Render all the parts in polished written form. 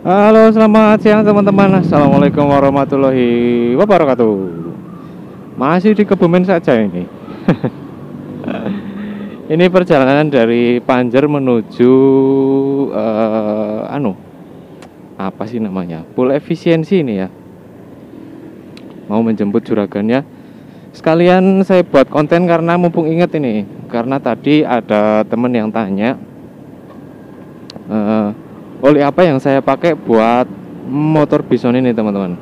Halo, selamat siang teman-teman. Assalamualaikum warahmatullahi wabarakatuh. Masih di Kebumen saja ini. Ini perjalanan dari Panjer menuju apa sih namanya? Pool efisiensi ini ya. Mau menjemput juragannya. Sekalian saya buat konten karena mumpung inget ini. Karena tadi ada temen yang tanya oli apa yang saya pakai buat motor Bison ini teman-teman.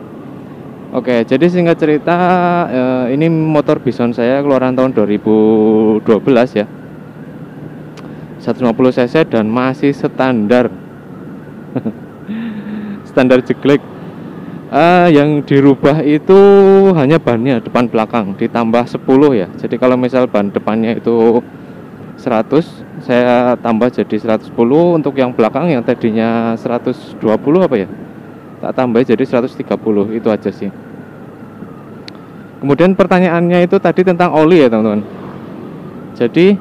Oke, jadi singkat cerita ini motor Bison saya keluaran tahun 2012 ya, 150 cc dan masih standar standar jeglek. Yang dirubah itu hanya bannya depan belakang ditambah 10 ya. Jadi kalau misal ban depannya itu 100, saya tambah jadi 110. Untuk yang belakang yang tadinya 120 apa ya, tak tambah jadi 130. Itu aja sih. Kemudian pertanyaannya itu tadi tentang oli ya teman-teman. Jadi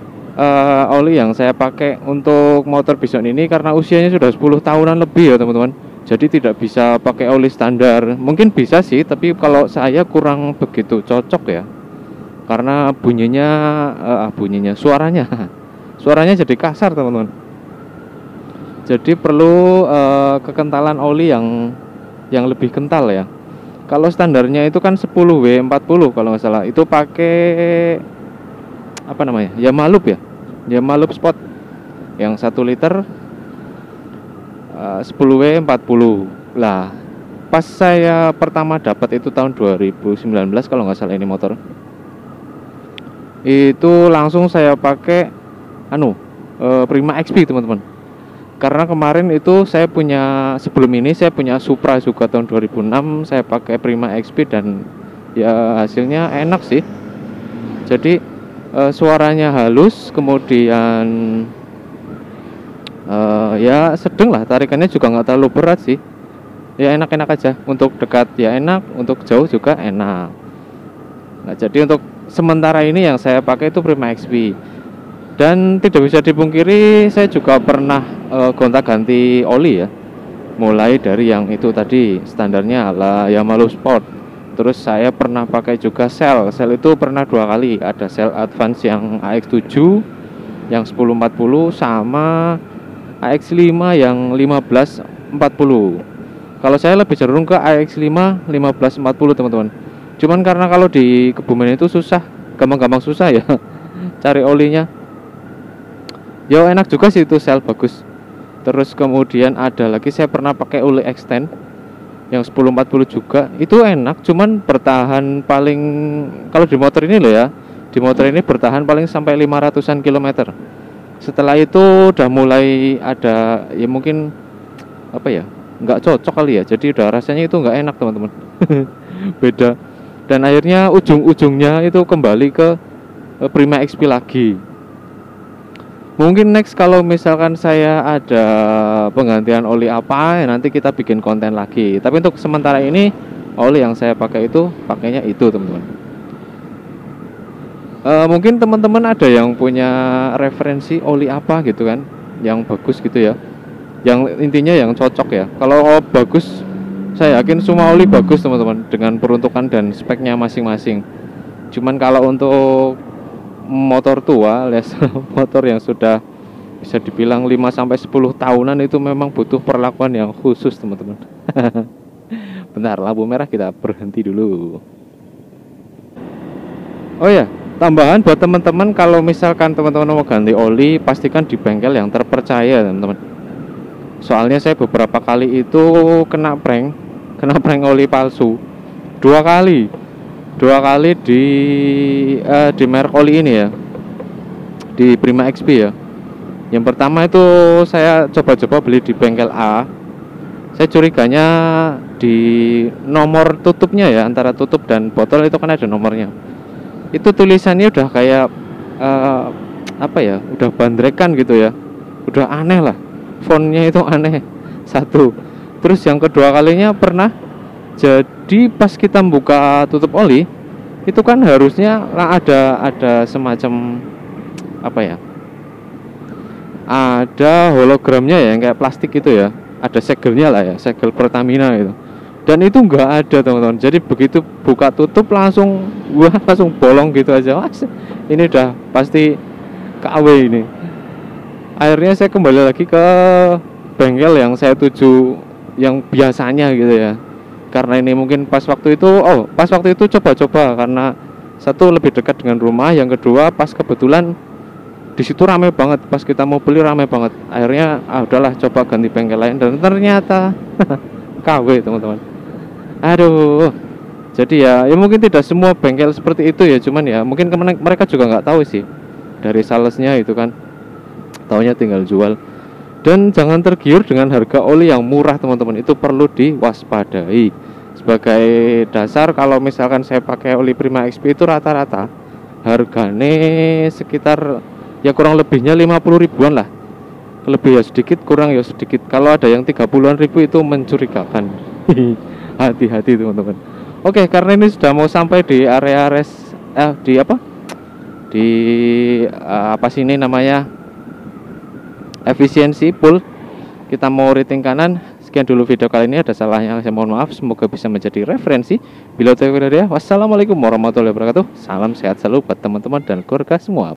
oli yang saya pakai untuk motor Bison ini karena usianya sudah 10 tahunan lebih ya teman-teman. Jadi tidak bisa pakai oli standar. Mungkin bisa sih, tapi kalau saya kurang begitu cocok ya. Karena suaranya jadi kasar teman-teman. Jadi perlu kekentalan oli yang lebih kental ya. Kalau standarnya itu kan 10W40 kalau nggak salah. Itu pakai apa namanya? Yamalup Sport yang 1 liter 10W40. Lah, pas saya pertama dapat itu tahun 2019 kalau nggak salah ini motor. Itu langsung saya pakai Prima XP teman-teman. Karena kemarin itu saya punya, sebelum ini saya punya Supra juga tahun 2006, saya pakai Prima XP dan ya hasilnya enak sih. Jadi suaranya halus, kemudian ya sedang lah, tarikannya juga nggak terlalu berat sih. Ya enak-enak aja, untuk dekat ya enak, untuk jauh juga enak. Nah, jadi untuk sementara ini yang saya pakai itu Prima XP. Dan tidak bisa dipungkiri saya juga pernah gonta-ganti oli ya. Mulai dari yang itu tadi standarnya lah Yamaha Sport. Terus saya pernah pakai juga Shell itu pernah 2 kali. Ada Shell Advance yang AX7 yang 1040 sama AX5 yang 1540. Kalau saya lebih cenderung ke AX5 1540 teman-teman. Cuman karena kalau di Kebumen itu susah, gampang-gampang susah ya cari olinya. Ya enak juga sih itu Shell, bagus. Terus kemudian ada lagi saya pernah pakai oli Extend yang 1040 juga. Itu enak, cuman bertahan paling, kalau di motor ini loh ya, di motor ini bertahan paling sampai 500-an kilometer. Setelah itu udah mulai ada ya mungkin apa ya, nggak cocok kali ya. Jadi udah rasanya itu nggak enak teman-teman. Beda. Dan akhirnya ujung-ujungnya itu kembali ke Prima XP lagi. Mungkin next kalau misalkan saya ada penggantian oli apa ya nanti kita bikin konten lagi. Tapi untuk sementara ini oli yang saya pakai itu pakainya itu teman-teman. Mungkin teman-teman ada yang punya referensi oli apa gitu kan, yang bagus gitu ya, yang intinya yang cocok ya. Kalau bagus, saya yakin semua oli bagus teman-teman, dengan peruntukan dan speknya masing-masing. Cuman kalau untuk motor tua alias motor yang sudah bisa dibilang 5-10 tahunan itu memang butuh perlakuan yang khusus teman-teman. Bentar, lampu merah, kita berhenti dulu. Oh ya, tambahan buat teman-teman, kalau misalkan teman-teman mau ganti oli, pastikan di bengkel yang terpercaya teman-teman. Soalnya saya beberapa kali itu kena prank oli palsu 2 kali di merek oli ini ya, di Prima XP ya. Yang pertama itu saya coba-coba beli di bengkel A. Saya curiganya di nomor tutupnya ya, antara tutup dan botol itu kan ada nomornya. Itu tulisannya udah kayak apa ya, udah bandrekan gitu ya, udah aneh lah, fontnya itu aneh. Satu. Terus yang kedua kalinya pernah, jadi pas kita buka tutup oli itu kan harusnya ada semacam apa ya, ada hologramnya ya, yang kayak plastik gitu ya. ada segelnya lah ya, segel Pertamina itu. Dan itu nggak ada teman-teman. Jadi begitu buka tutup langsung wah langsung bolong gitu aja. Wah, ini udah pasti KW ini. Akhirnya saya kembali lagi ke bengkel yang saya tuju yang biasanya gitu ya. Karena ini mungkin pas waktu itu coba-coba karena satu lebih dekat dengan rumah, yang kedua pas kebetulan di situ ramai banget, pas kita mau beli ramai banget. Akhirnya udahlah coba ganti bengkel lain dan ternyata KW teman-teman. Aduh, jadi ya mungkin tidak semua bengkel seperti itu ya, cuman ya mungkin mereka juga nggak tahu sih dari salesnya itu kan, taunya tinggal jual. Dan jangan tergiur dengan harga oli yang murah teman-teman, itu perlu diwaspadai. Sebagai dasar kalau misalkan saya pakai oli Prima XP itu rata-rata harganya sekitar ya kurang lebihnya 50 ribuan lah, lebih ya sedikit kurang ya sedikit. Kalau ada yang 30-an ribu itu mencurigakan. Hati-hati teman-teman. Oke, karena ini sudah mau sampai di area di apa? Di apa sih ini namanya? Efisiensi pool. Kita mau rating kanan. Sekian dulu video kali ini, ada salahnya saya mohon maaf. Semoga bisa menjadi referensi. Bila tahu ya. Wassalamualaikum warahmatullahi wabarakatuh. Salam sehat selalu buat teman-teman dan keluarga semua.